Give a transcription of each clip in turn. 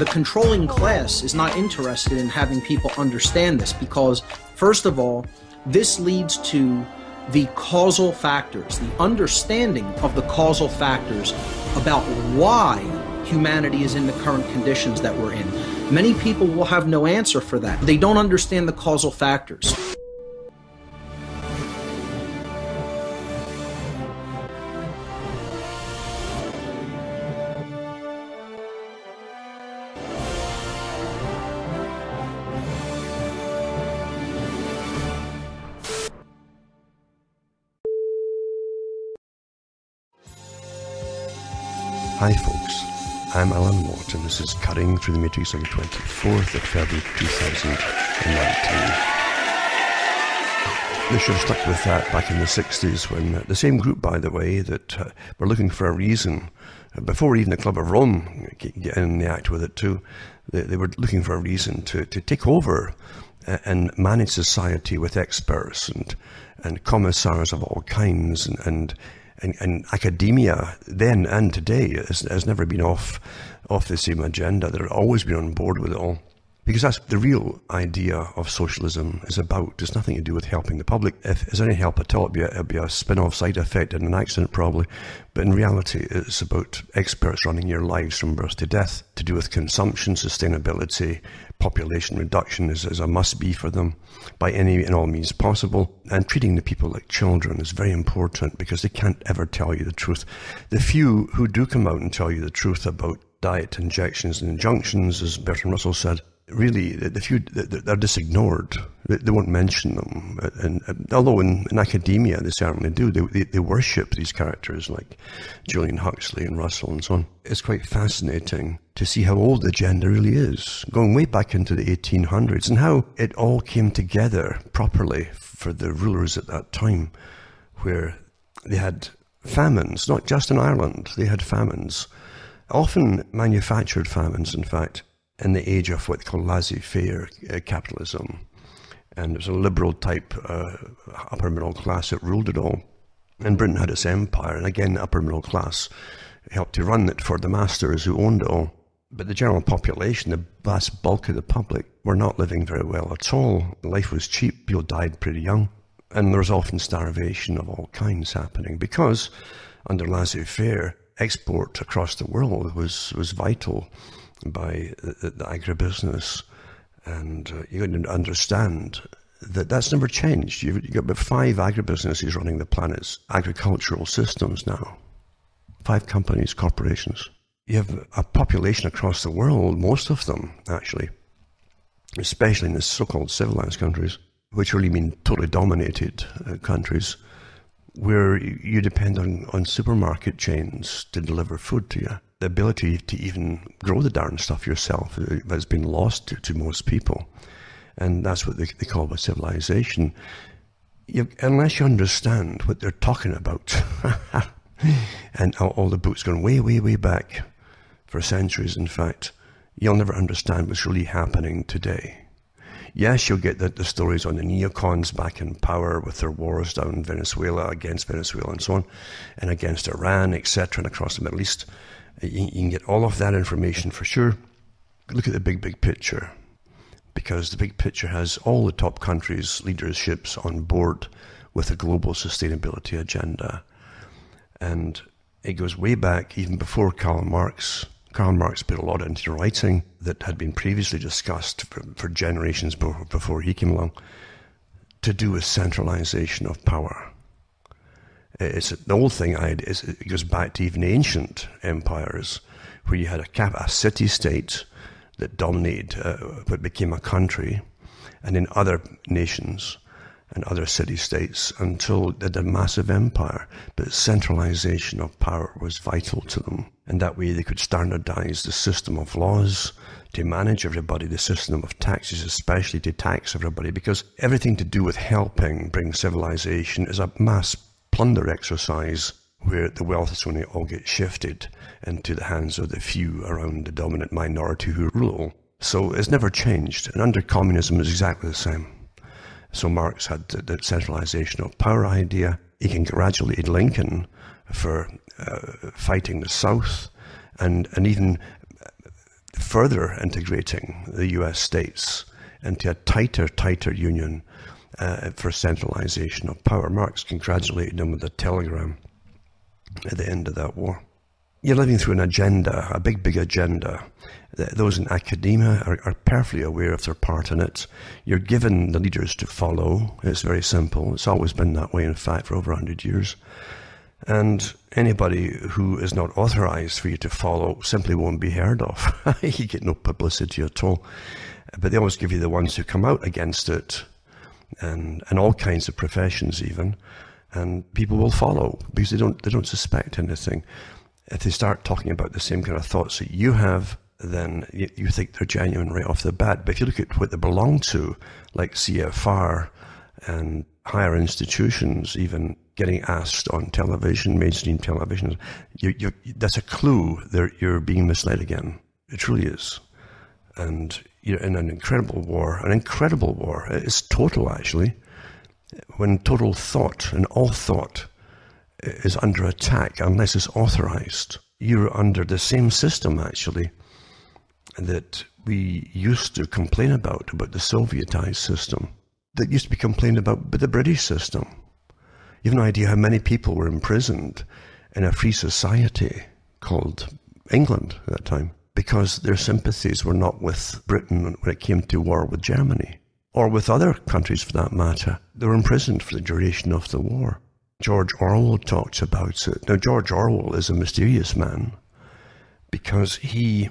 the controlling class is not interested in having people understand this because, first of all, this leads to the causal factors, the understanding of the causal factors about why humanity is in the current conditions that we're in. Many people will have no answer for that. They don't understand the causal factors. Hi folks, I'm Alan Watt and this is Cutting Through the Matrix on the 24th of February 2019. They should have stuck with that back in the 60s when the same group, by the way, that were looking for a reason, before even the Club of Rome get in the act with it too, they were looking for a reason to take over and manage society with experts and commissars of all kinds and academia then and today has never been off the same agenda. They've always been on board with it all. Because that's the real idea of socialism is about. It's nothing to do with helping the public. If there's any help at all, it'd be a spin-off side effect in an accident probably. But in reality, it's about experts running your lives from birth to death, to do with consumption, sustainability, population reduction is a must-be for them by any and all means possible. And treating the people like children is very important because they can't ever tell you the truth. The few who do come out and tell you the truth about diet injections and injunctions, as Bertrand Russell said, really, the few, they're just ignored. They won't mention them. And although in academia they certainly do, they worship these characters like Julian Huxley and Russell and so on. It's quite fascinating to see how old the agenda really is, going way back into the 1800s, and how it all came together properly for the rulers at that time, where they had famines, not just in Ireland, they had famines, often manufactured famines, in fact, in the age of what they call laissez-faire capitalism. And it was a liberal type upper middle class that ruled it all. And Britain had its empire, and again, upper middle class helped to run it for the masters who owned it all. But the general population, the vast bulk of the public, were not living very well at all. Life was cheap, people died pretty young. And there was often starvation of all kinds happening because under laissez-faire, export across the world was vital by the agribusiness, and you got to understand that that's never changed. You've got about 5 agribusinesses running the planet's agricultural systems now. 5 companies, corporations. You have a population across the world, most of them actually, especially in the so-called civilized countries, which really mean totally dominated countries, where you depend on supermarket chains to deliver food to you. The ability to even grow the darn stuff yourself has been lost to most people. And that's what they call a civilization. Unless you understand what they're talking about, and all the books going way, way, way back for centuries, in fact, you'll never understand what's really happening today. Yes, you'll get the stories on the neocons back in power with their wars down in Venezuela, against Venezuela and so on, and against Iran, etc., and across the Middle East. You can get all of that information for sure. Look at the big picture, because the big picture has all the top countries' leaderships on board with a global sustainability agenda. And it goes way back, even before Karl Marx. Karl Marx put a lot into writing that had been previously discussed for generations before he came along, to do with centralization of power. It's the whole thing. It goes back to even ancient empires, where you had a city-state that dominated what became a country, and in other nations and other city-states until they had a massive empire. But centralization of power was vital to them, and that way they could standardize the system of laws to manage everybody, the system of taxes especially to tax everybody, because everything to do with helping bring civilization is a mass plunder exercise where the wealth is going to all get shifted into the hands of the few around the dominant minority who rule. So it's never changed, and under communism it's exactly the same. So Marx had the centralization of power idea. He congratulated Lincoln for fighting the South and even further integrating the US states into a tighter union for centralization of power. Marx congratulated him with a telegram at the end of that war. You're living through an agenda, a big agenda. Those in academia are perfectly aware of their part in it. You're given the leaders to follow. It's very simple. It's always been that way, in fact, for over 100 years. And anybody who is not authorized for you to follow simply won't be heard of. You get no publicity at all. But they always give you the ones who come out against it, and all kinds of professions even. And people will follow because they don't suspect anything. If they start talking about the same kind of thoughts that you have, then you think they're genuine right off the bat. But if you look at what they belong to, like CFR and higher institutions, even getting asked on television, mainstream television, that's a clue you're being misled again. It truly is. And you're in an incredible war. It's total, actually. When total thought and all thought is under attack, unless it's authorized, you're under the same system, actually, that we used to complain about the Sovietized system, that used to be complained about by the British system. You have no idea how many people were imprisoned in a free society called England at that time, because their sympathies were not with Britain when it came to war with Germany, or with other countries for that matter. They were imprisoned for the duration of the war. George Orwell talks about it. Now, George Orwell is a mysterious man because he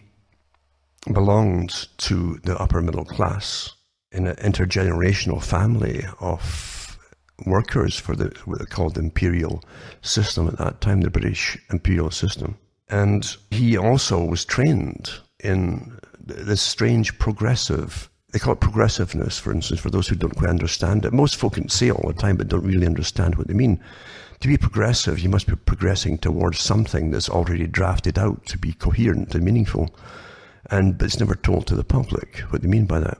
belonged to the upper middle class in an intergenerational family of workers for what they called the imperial system at that time, the British imperial system. And he also was trained in this strange progressive, they call it progressiveness, for instance, for those who don't quite understand it. Most folk can say it all the time, but don't really understand what they mean. To be progressive, you must be progressing towards something that's already drafted out to be coherent and meaningful. But it's never told to the public what they mean by that.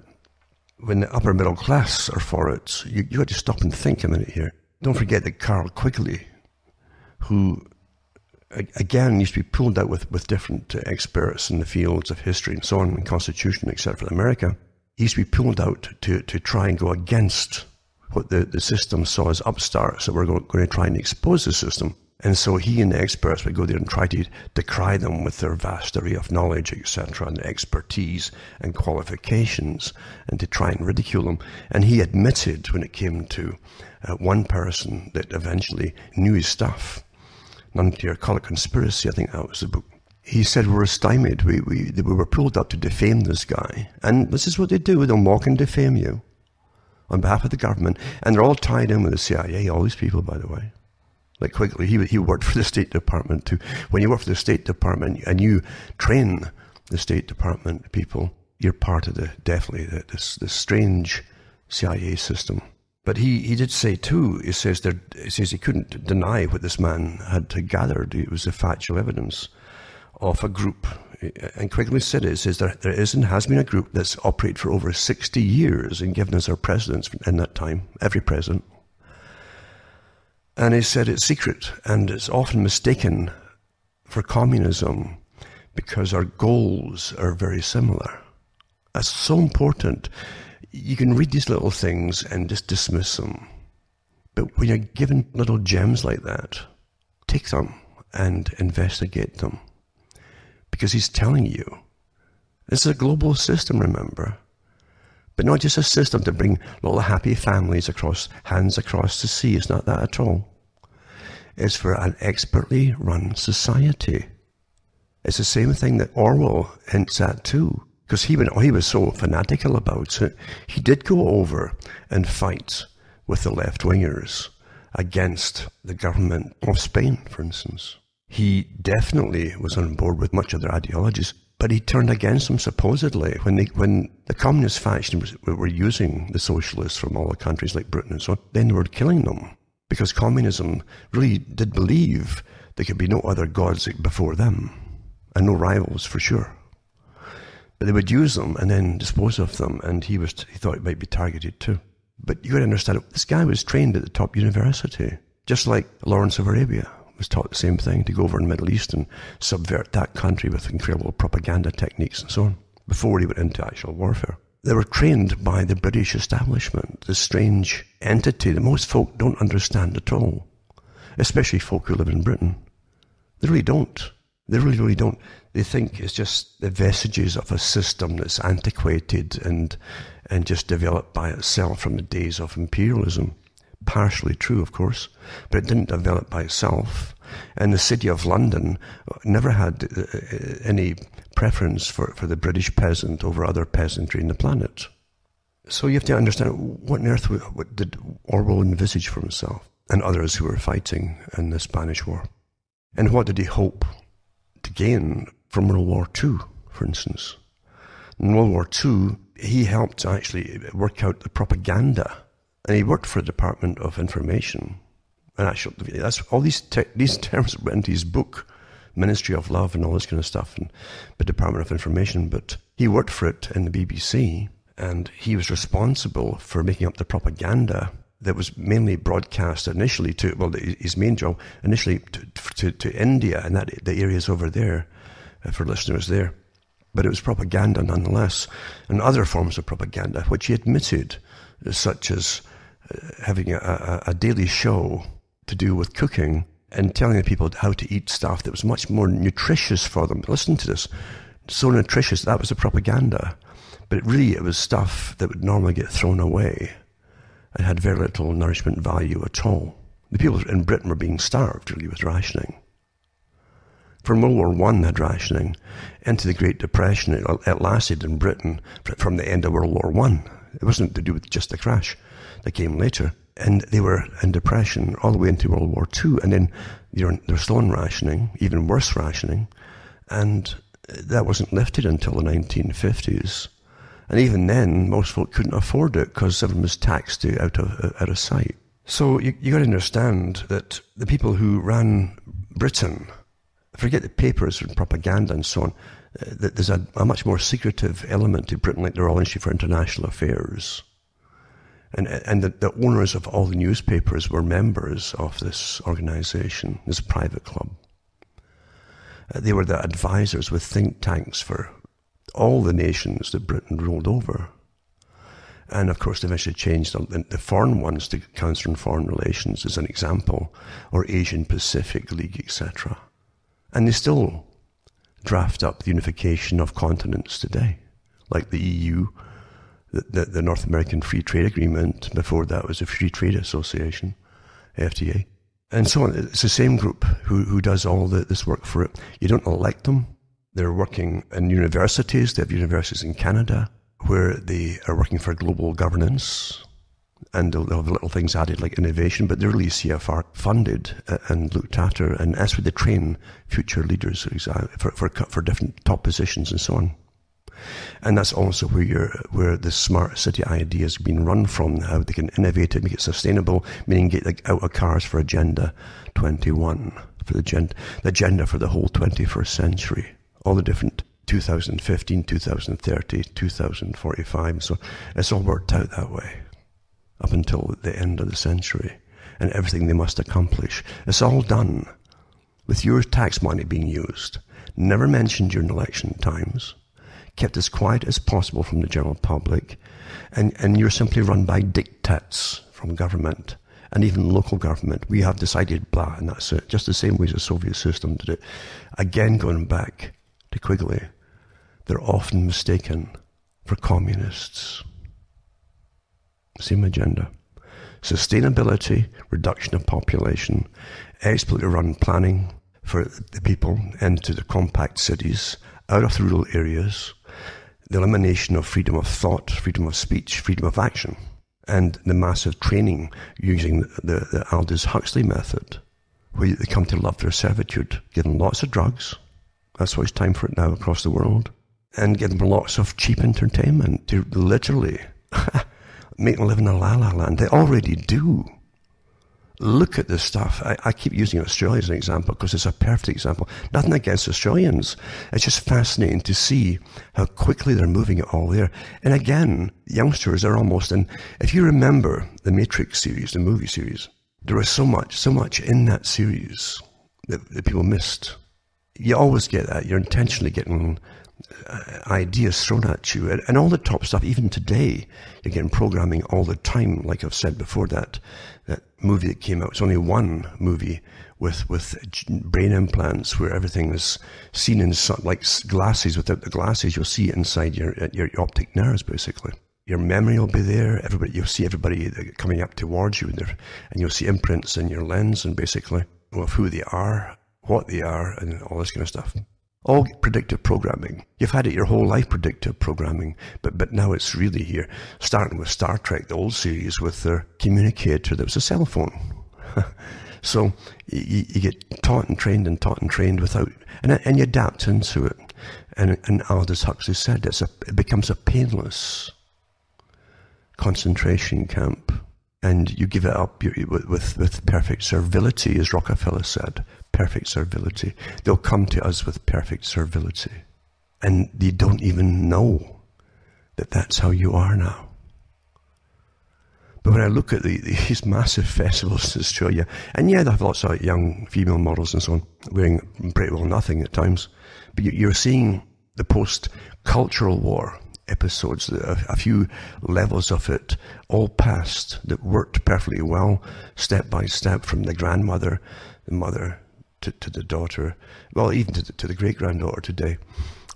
When the upper middle class are for it, you got to stop and think a minute here. Don't forget that Carl Quigley, who again used to be pulled out with different experts in the fields of history and so on, and Constitution, except for America, he used to be pulled out to try and go against what the system saw as upstarts that were going to try and expose the system. And so he and the experts would go there and try to decry them with their vast array of knowledge, etc., and expertise and qualifications, and to try and ridicule them. And he admitted when it came to one person that eventually knew his stuff, Nunclear Color Conspiracy, I think that was the book. He said, we were stymied. We were pulled up to defame this guy. And this is what they do. They'll mock and defame you on behalf of the government. And they're all tied in with the CIA, all these people, by the way. Like Quigley, he worked for the State Department too. When you work for the State Department and you train the State Department people, you're part of this strange CIA system. But he did say too, he says he couldn't deny what this man had gathered. It was the factual evidence of a group. And Quigley said it says there is and has been a group that's operated for over 60 years and given us our presidents in that time, every president. And he said it's secret and it's often mistaken for communism because our goals are very similar. That's so important. You can read these little things and just dismiss them. But when you're given little gems like that, take them and investigate them. Because he's telling you, this is a global system, remember. But not just a system to bring little happy families hands across the sea. It's not that at all. It's for an expertly run society. It's the same thing that Orwell hints at too. Because he was so fanatical about it, he did go over and fight with the left-wingers against the government of Spain, for instance. He definitely was on board with much of their ideologies, but he turned against them supposedly when the communist faction were using the socialists from all the countries like Britain and so on. Then they were killing them because communism really did believe there could be no other gods before them and no rivals for sure. But they would use them and then dispose of them, and he thought it might be targeted too. But you got to understand, this guy was trained at the top university, just like Lawrence of Arabia was taught the same thing, to go over in the Middle East and subvert that country with incredible propaganda techniques and so on, before he went into actual warfare. They were trained by the British establishment, this strange entity that most folk don't understand at all, especially folk who live in Britain. They really don't. They really don't. They think it's just the vestiges of a system that's antiquated and just developed by itself from the days of imperialism. Partially true, of course, but it didn't develop by itself. And the city of London never had any preference for the British peasant over other peasantry in the planet. So you have to understand, what on earth what did Orwell envisage for himself and others who were fighting in the Spanish War? And what did he hope to gain from World War II, for instance? In World War II, he helped actually work out the propaganda. And he worked for the Department of Information. And actually, that's all these terms went into his book, Ministry of Love and all this kind of stuff, and the Department of Information. But he worked for it in the BBC, and he was responsible for making up the propaganda that was mainly broadcast initially to, well, his main job initially to India and the areas over there, for listeners there. But it was propaganda nonetheless, and other forms of propaganda, which he admitted, such as having a daily show to do with cooking and telling the people how to eat stuff that was much more nutritious for them. Listen to this. So nutritious, that was the propaganda. But it was stuff that would normally get thrown away and had very little nourishment value at all. The people in Britain were being starved, really, with rationing. From World War I, they had rationing. Into the Great Depression, it lasted in Britain from the end of World War I. It wasn't to do with just the crash that came later. And they were in depression all the way into World War II. And then they're still in rationing, even worse rationing. And that wasn't lifted until the 1950s. And even then, most folk couldn't afford it because everyone was taxed out of sight. So you got to understand that the people who ran Britain, forget the papers and propaganda and so on, that there's a much more secretive element to Britain, like the Royal Institute for International Affairs. And the owners of all the newspapers were members of this organization, this private club. They were the advisors with think tanks for all the nations that Britain ruled over. And of course, they eventually changed the foreign ones to Council on Foreign Relations, as an example, or Asian Pacific League, etc. And they still draft up the unification of continents today, like the EU, the North American Free Trade Agreement. Before that was a Free Trade Association, FTA, and so on. It's the same group who does all this work for it. You don't elect them. They're working in universities. They have universities in Canada where they are working for global governance, and they'll have little things added like innovation, but they're really CFR funded and looked after, and that's where they train future leaders for different top positions and so on. And that's also where the smart city idea has been run from, how they can innovate it, make it sustainable, meaning get out of cars for Agenda 21, for the agenda for the whole 21st century, all the different 2015, 2030, 2045, so it's all worked out that way up until the end of the century, and everything they must accomplish. It's all done with your tax money being used, never mentioned during election times, kept as quiet as possible from the general public, and you're simply run by diktats from government and even local government. We have decided blah, and that's it. Just the same way as the Soviet system did it. Again, going back to Quigley, they're often mistaken for communists. Same agenda. Sustainability, reduction of population, expertly run planning for the people into the compact cities, out of the rural areas, the elimination of freedom of thought, freedom of speech, freedom of action, and the massive training using the Aldous Huxley method, where they come to love their servitude, give them lots of drugs. That's why it's time for it now across the world. And give them lots of cheap entertainment to literally make them live in a la-la land. They already do. Look at this stuff. I keep using Australia as an example because it's a perfect example. Nothing against Australians. It's just fascinating to see how quickly they're moving it all there. And again, youngsters are almost, and if you remember the Matrix series, the movie series, there was so much in that series that people missed. You always get that. You're intentionally getting ideas thrown at you. And all the top stuff, even today, you're getting programming all the time. Like I've said before, that movie that came out, it's only one movie with brain implants where everything is seen in like glasses. Without the glasses, you'll see it inside your optic nerves, basically. Your memory will be there. You'll see everybody coming up towards you, and you'll see imprints in your lens, and basically of who they are, what they are, and all this kind of stuff. All predictive programming. You've had it your whole life, predictive programming, but now it's really here. Starting with Star Trek, the old series, with their communicator that was a cell phone. So you get taught and trained without, and you adapt into it. And Aldous Huxley said it becomes a painless concentration camp, and you give it up with perfect servility, as Rockefeller said. Perfect servility. They'll come to us with perfect servility, and they don't even know that that's how you are now. But when I look at these massive festivals in Australia, and yeah, they have lots of young female models and so on, wearing pretty well nothing at times, but you're seeing the post-cultural war episodes, a few levels of it, all past, that worked perfectly well, step by step, from the grandmother, the mother, to the daughter, well, even to the great-granddaughter today,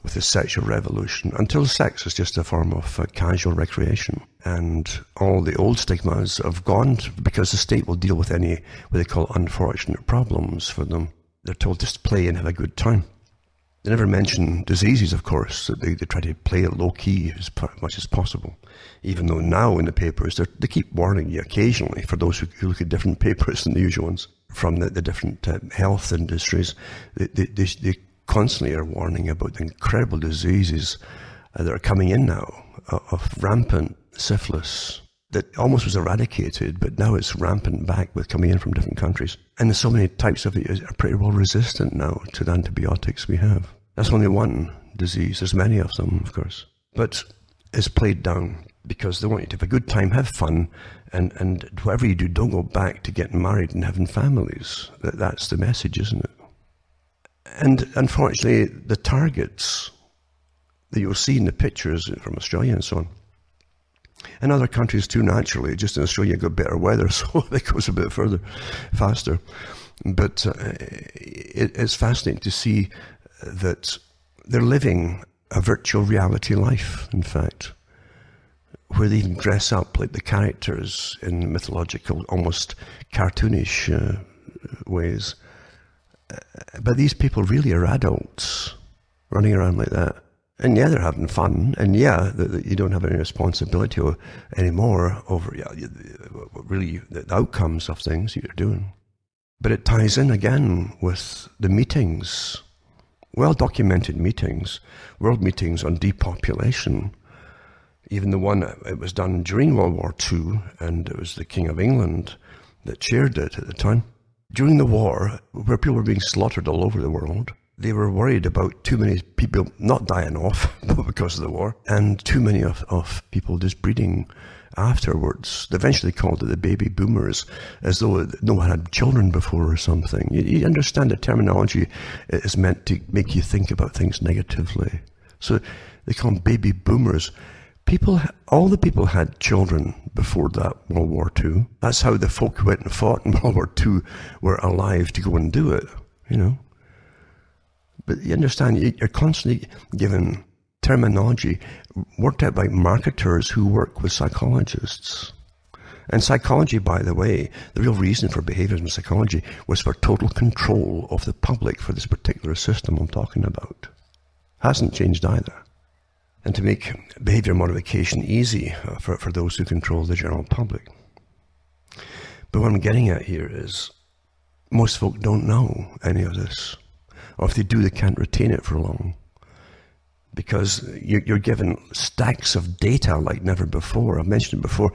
with the sexual revolution, until sex is just a form of casual recreation. And all the old stigmas have gone, because the state will deal with any, what they call, unfortunate problems for them. They're told just play and have a good time. They never mention diseases, of course. They try to play it low-key as much as possible. Even though now in the papers, they keep warning you occasionally, for those who look at different papers than the usual ones, from the different health industries, they constantly are warning about the incredible diseases that are coming in now, of rampant syphilis, that almost was eradicated, but now it's rampant back with coming in from different countries. And so many types of it are pretty well resistant now to the antibiotics we have. That's only one disease. There's many of them, of course. But it's played down because they want you to have a good time, have fun, and whatever you do, don't go back to getting married and having families. That's the message, isn't it? And unfortunately, the targets that you'll see in the pictures from Australia and so on, and other countries too, naturally. Just in Australia, you've got better weather, so it goes a bit further, faster. But it's fascinating to see that they're living a virtual reality life, in fact, where they even dress up like the characters in mythological, almost cartoonish ways. But these people really are adults running around like that. And yeah, they're having fun, and yeah, you don't have any responsibility anymore over really the outcomes of things you're doing. But it ties in again with the meetings, well-documented meetings, world meetings on depopulation. Even the one, it was done during World War II, and it was the King of England that chaired it at the time. During the war, where people were being slaughtered all over the world, they were worried about too many people not dying off because of the war, and too many of people just breeding afterwards. They eventually called it the baby boomers, as though no one had children before or something. You understand the terminology is meant to make you think about things negatively. So they call them baby boomers. All the people had children before that World War II. That's how the folk who went and fought in World War II were alive to go and do it, you know. But you understand, you're constantly given terminology worked out by marketers who work with psychologists. And psychology, by the way, the real reason for behaviorism psychology was for total control of the public for this particular system I'm talking about. Hasn't changed either. And to make behavior modification easy for those who control the general public. But what I'm getting at here is most folk don't know any of this. Or if they do, they can't retain it for long. Because you're given stacks of data like never before. I've mentioned it before,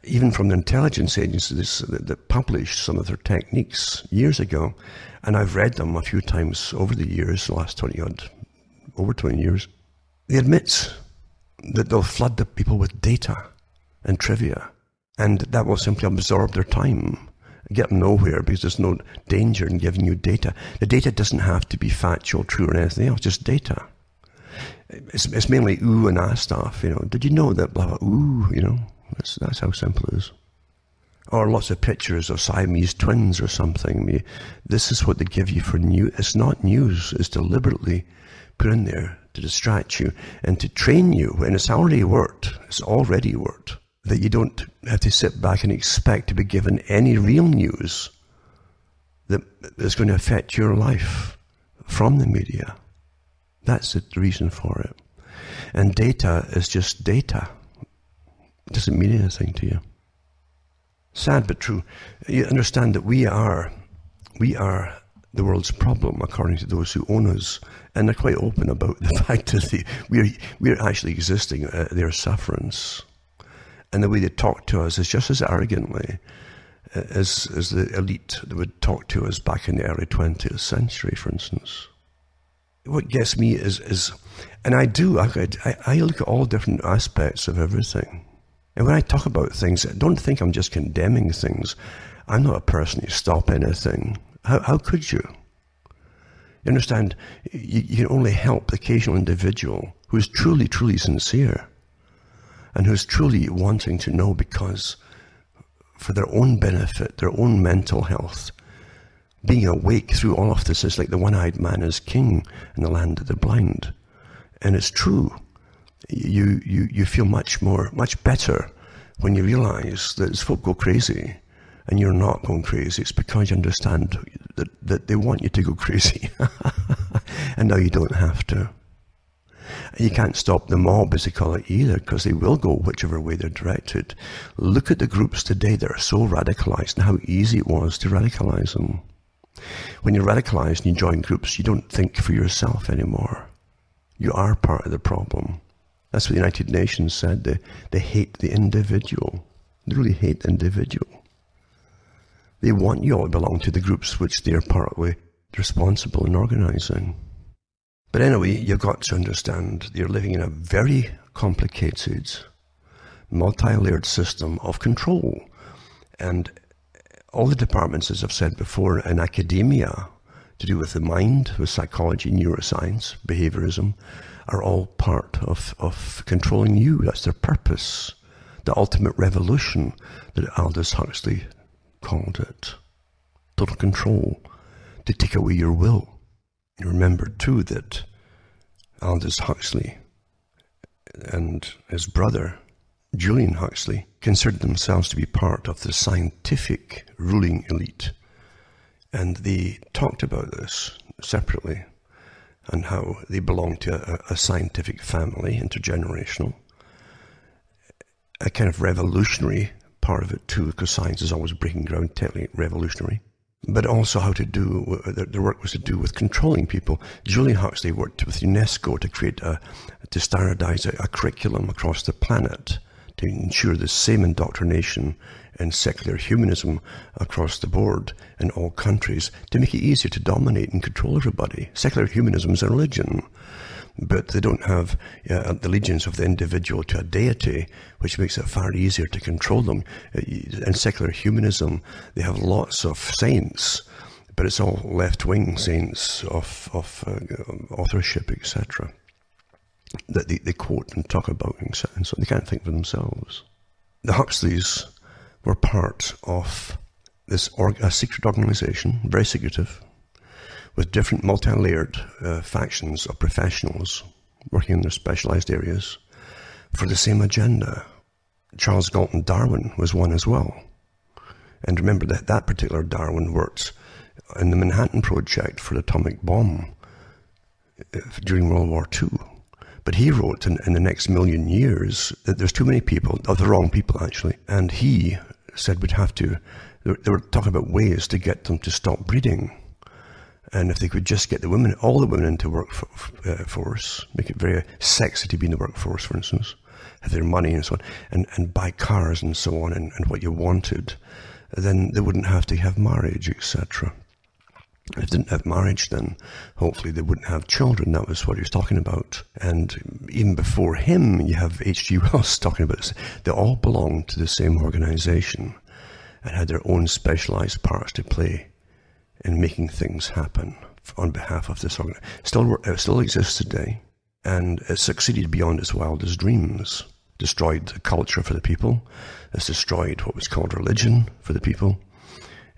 even from the intelligence agencies that published some of their techniques years ago. And I've read them a few times over the years, the last over 20 years. They admit that they'll flood the people with data and trivia. And that will simply absorb their time get them nowhere because there's no danger in giving you data. The data doesn't have to be factual, true, or anything else, just data. It's mainly ooh and ah stuff, you know. Did you know that blah, blah, ooh, you know. That's how simple it is. Or lots of pictures of Siamese twins or something. I mean, this is what they give you for news. It's not news. It's deliberately put in there to distract you and to train you. And it's already worked. It's already worked. That you don't have to sit back and expect to be given any real news that is going to affect your life from the media. That's the reason for it. And data is just data. It doesn't mean anything to you. Sad but true. You understand that we are the world's problem, according to those who own us, and they're quite open about the fact that we're actually existing at their sufferance. And the way they talk to us is just as arrogantly as the elite that would talk to us back in the early 20th century, for instance. What gets me is and I look at all different aspects of everything. And when I talk about things, don't think I'm just condemning things. I'm not a person who stop anything. How could you? You understand, you can only help the occasional individual who is truly, truly sincere and who's truly wanting to know because for their own benefit, their own mental health, being awake through all of this is like the one-eyed man is king in the land of the blind. And it's true. You feel much better when you realize that as folk go crazy and you're not going crazy. It's because you understand that they want you to go crazy. And now you don't have to. You can't stop the mob, as they call it, either, because they will go whichever way they're directed. Look at the groups today that are so radicalized and how easy it was to radicalize them. When you're radicalized and you join groups, you don't think for yourself anymore. You are part of the problem. That's what the United Nations said. They hate the individual. They really hate the individual. They want you all to belong to the groups which they're partly responsible in organizing. But anyway, you've got to understand you're living in a very complicated, multi-layered system of control. And all the departments, as I've said before, in academia, to do with the mind, with psychology, neuroscience, behaviorism, are all part of controlling you. That's their purpose. The ultimate revolution that Aldous Huxley called it. Total control, to take away your will. You remember too that Aldous Huxley and his brother, Julian Huxley, considered themselves to be part of the scientific ruling elite. And they talked about this separately and how they belonged to a scientific family, intergenerational. A kind of revolutionary part of it too, because science is always breaking ground, technically revolutionary. But also how to do, their work was to do with controlling people. Julian Huxley worked with UNESCO to standardize a curriculum across the planet to ensure the same indoctrination and secular humanism across the board in all countries to make it easier to dominate and control everybody. Secular humanism is a religion, but they don't have the allegiance of the individual to a deity, which makes it far easier to control them. In secular humanism, they have lots of saints, but it's all left-wing saints of authorship, etc., that they quote and talk about, and so they can't think for themselves. The Huxleys were part of this a secret organization, very secretive, with different multi-layered factions of professionals working in their specialized areas for the same agenda. Charles Galton Darwin was one as well. And remember that particular Darwin worked in the Manhattan Project for the atomic bomb during World War II. But he wrote in the next million years that there's too many people, of the wrong people actually, and he said we'd have to, they were talking about ways to get them to stop breeding. And if they could just get all the women into workforce, make it very sexy to be in the workforce, for instance, have their money and so on, and buy cars and so on, and what you wanted, then they wouldn't have to have marriage, etc. If they didn't have marriage, then hopefully they wouldn't have children. That was what he was talking about. And even before him, you have H.G. Wells talking about this. They all belong to the same organization. and had their own specialized parts to play in making things happen on behalf of this organization. It still exists today, and it succeeded beyond its wildest dreams. Destroyed the culture for the people. It's destroyed what was called religion for the people.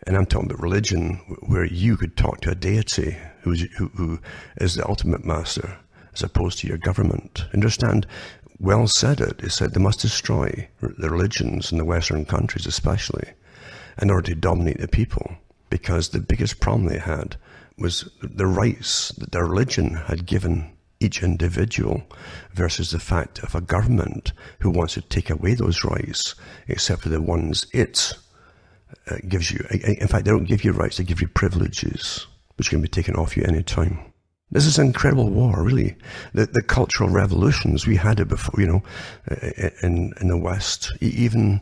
And I'm talking about religion where you could talk to a deity who is the ultimate master, as opposed to your government. Understand, Wells said it. He said they must destroy the religions in the Western countries especially in order to dominate the people, because the biggest problem they had was the rights that their religion had given each individual versus the fact of a government who wants to take away those rights, except for the ones it gives you. In fact, they don't give you rights, they give you privileges, which can be taken off you any time. This is an incredible war, really. The cultural revolutions, we had it before, you know, in the West, even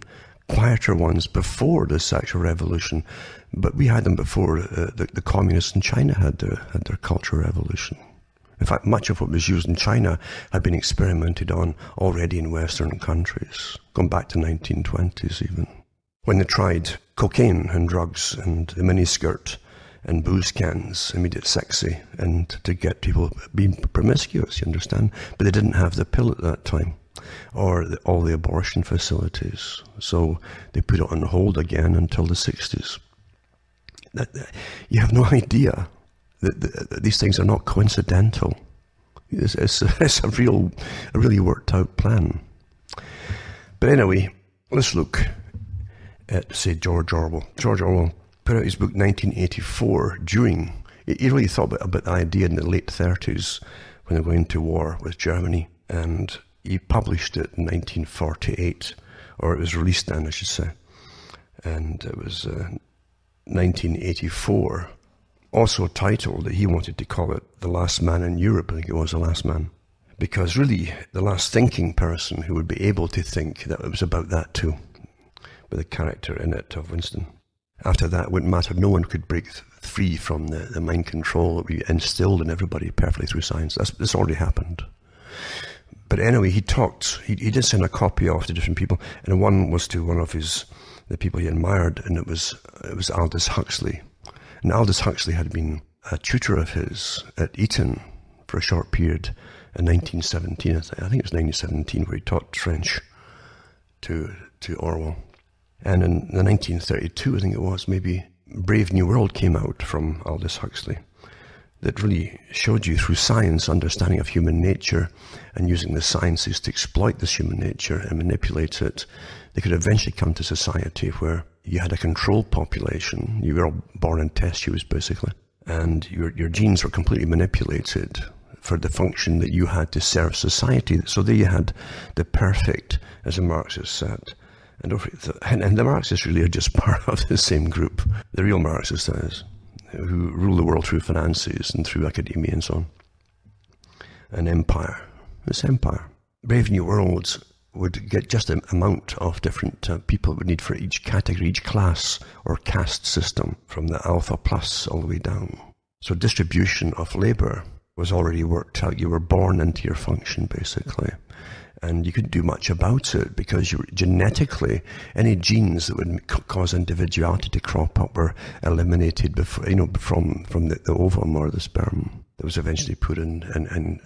quieter ones before the sexual revolution, but we had them before the communists in China had their cultural revolution. In fact, much of what was used in China had been experimented on already in Western countries, going back to 1920s even, when they tried cocaine and drugs and the miniskirt and booze cans and made it sexy and to get people being promiscuous, you understand? But they didn't have the pill at that time, or all the abortion facilities. So they put it on hold again until the 60s. You have no idea that these things are not coincidental. It's a really worked out plan. But anyway, let's look at, say, George Orwell. George Orwell put out his book 1984 he really thought about the idea in the late 30s when they were going to war with Germany, and he published it in 1948, or it was released then, I should say, and it was 1984, also titled that he wanted to call it The Last Man in Europe. I think it was The Last Man, because really the last thinking person who would be able to think that it was about that too, with a character in it of Winston. After that, it wouldn't matter. No one could break free from the mind control that we instilled in everybody perfectly through science. This already happened. But anyway, he did send a copy off to different people, and one was to one of the people he admired, and it was Aldous Huxley. And Aldous Huxley had been a tutor of his at Eton for a short period in 1917. I think it was 1917, where he taught French to Orwell. And in the 1932, I think it was, maybe, Brave New World came out from Aldous Huxley that really showed you through science understanding of human nature, and using the sciences to exploit this human nature and manipulate it. They could eventually come to society where you had a controlled population. You were all born in test tubes, basically, and your genes were completely manipulated for the function that you had to serve society. So there you had the perfect, as a Marxist said. And the Marxists really are just part of the same group. The real Marxists, that is, who rule the world through finances and through academia and so on. An empire. This empire. Brave New Worlds would get just an amount of different people it would need for each category, each class or caste system, from the alpha plus all the way down. So distribution of labor was already worked out. You were born into your function, basically. And you couldn't do much about it because you were genetically, any genes that would cause individuality to crop up were eliminated before, from the ovum or the sperm that was eventually put in and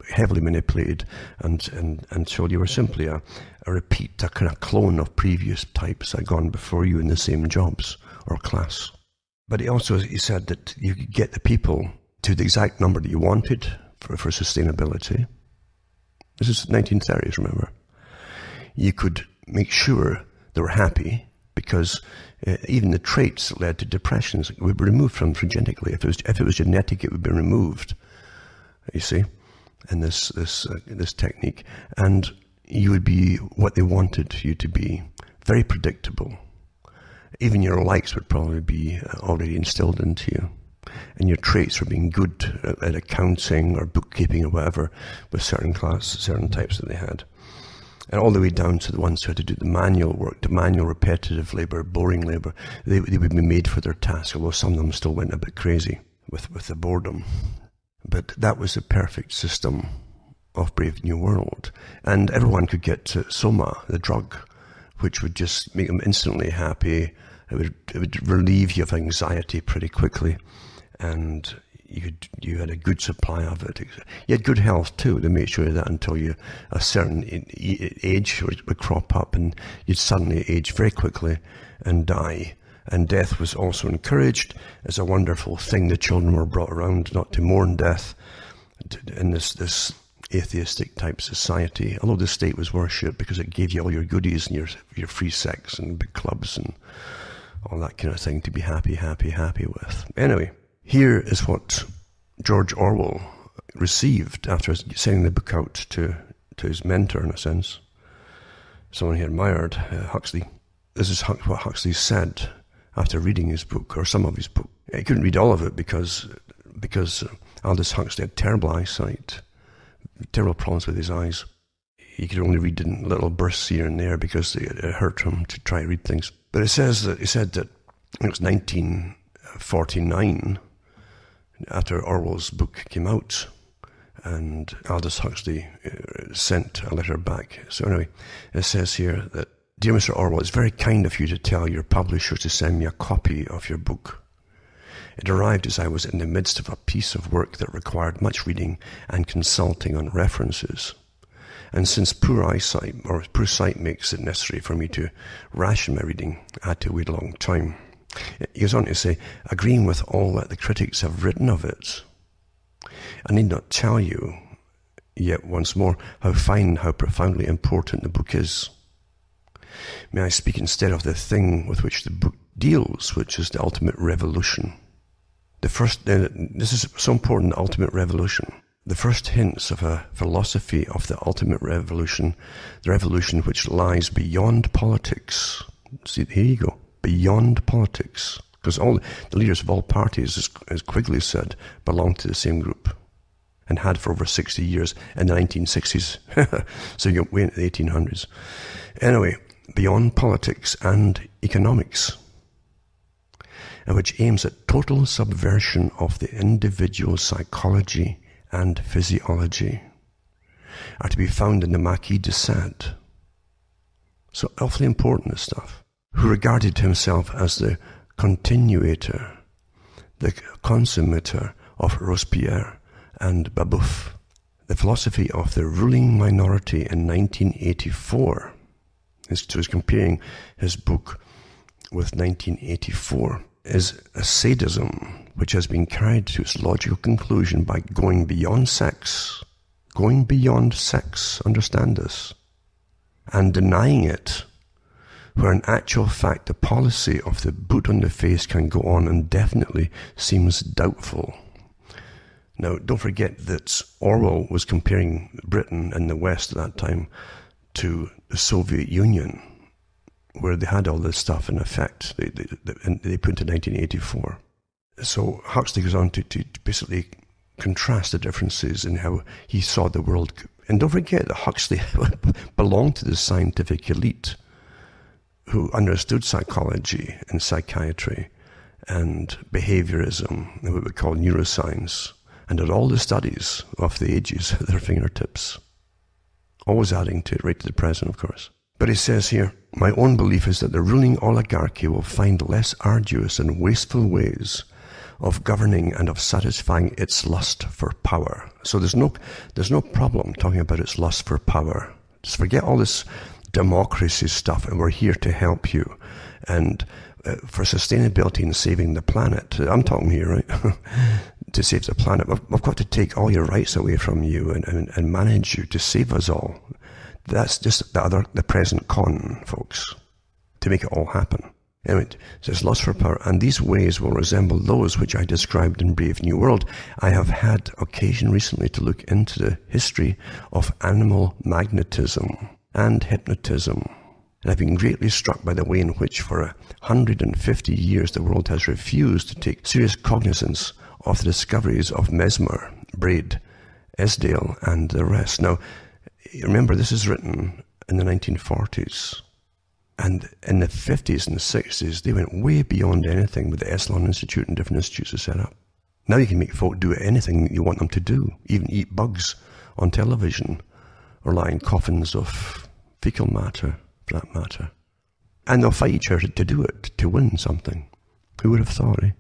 heavily manipulated until you were simply a repeat, a kind of clone of previous types that had gone before you in the same jobs or class. But he said that you could get the people to the exact number that you wanted for sustainability. This is 1930s, remember. You could make sure they were happy because even the traits that led to depressions would be removed from genetically. If it was genetic, it would be removed. You see, in this technique, and you would be what they wanted you to be. Very predictable. Even your likes would probably be already instilled into you. And your traits for being good at accounting or bookkeeping or whatever, with certain types that they had. And all the way down to the ones who had to do the manual work, the manual repetitive labor, boring labor, they would be made for their task, although some of them still went a bit crazy with the boredom. But that was the perfect system of Brave New World. And everyone could get Soma, the drug, which would just make them instantly happy it would relieve you of anxiety pretty quickly, and you had a good supply of it. You had good health too. They made sure of that until a certain age would crop up, and you'd suddenly age very quickly and die. And death was also encouraged as a wonderful thing. The children were brought around not to mourn death in this atheistic type society, although the state was worshipped because it gave you all your goodies and your free sex and big clubs and all that kind of thing to be happy with. Anyway, here is what George Orwell received after sending the book out to his mentor, in a sense, someone he admired, Huxley. This is what Huxley said after reading his book, or some of his book. He couldn't read all of it because Aldous Huxley had terrible eyesight, terrible problems with his eyes. He could only read in little bursts here and there because it hurt him to try to read things. But he said that it was 1949, after Orwell's book came out, and Aldous Huxley sent a letter back. So anyway, it says here that, "Dear Mr. Orwell, it's very kind of you to tell your publisher to send me a copy of your book. It arrived as I was in the midst of a piece of work that required much reading and consulting on references. And since poor sight makes it necessary for me to ration my reading, I had to wait a long time." He goes on to say, "Agreeing with all that the critics have written of it, I need not tell you yet once more how fine and how profoundly important the book is. May I speak instead of the thing with which the book deals, which is the ultimate revolution. This is so important, the ultimate revolution. The first hints of a philosophy of the ultimate revolution, the revolution which lies beyond politics." See, here you go, beyond politics. Because all the leaders of all parties, as Quigley said, belong to the same group, and had for over 60 years in the 1960s. So you go way into the 1800s. Anyway, beyond politics and economics, and which aims at total subversion of the individual psychology and physiology, are to be found in the Marquis de Sade. So awfully important, this stuff. Who regarded himself as the continuator, the consummator of Robespierre and Babeuf. The philosophy of the ruling minority in 1984, so he's comparing his book with 1984, is a sadism which has been carried to its logical conclusion by going beyond sex, understand this, and denying it, where in actual fact the policy of the boot on the face can go on indefinitely seems doubtful. Now, don't forget that Orwell was comparing Britain and the West at that time to the Soviet Union, where they had all this stuff in effect. They put into 1984. So Huxley goes on to basically contrast the differences in how he saw the world. And don't forget that Huxley belonged to the scientific elite who understood psychology and psychiatry and behaviorism and what we call neuroscience, and did all the studies of the ages at their fingertips, always adding to it right to the present, of course. But he says here, "My own belief is that the ruling oligarchy will find less arduous and wasteful ways of governing and of satisfying its lust for power." So there's no problem talking about its lust for power. Just forget all this democracy stuff, and we're here to help you. And for sustainability and saving the planet, I'm talking here, right? To save the planet, we've got to take all your rights away from you and manage you to save us all. That's just the present con, folks, to make it all happen. Anyway, it says lust for power, and these ways will resemble those which I described in Brave New World. I have had occasion recently to look into the history of animal magnetism and hypnotism, and I've been greatly struck by the way in which for 150 years the world has refused to take serious cognizance of the discoveries of Mesmer, Braid, Esdale, and the rest. Now, remember, this is written in the 1940s, and in the 50s and the 60s, they went way beyond anything with the Esalen Institute and different institutes they set up. Now you can make folk do anything you want them to do, even eat bugs on television, or lie in coffins of fecal matter, for that matter. And they'll fight each other to do it, to win something. Who would have thought, eh?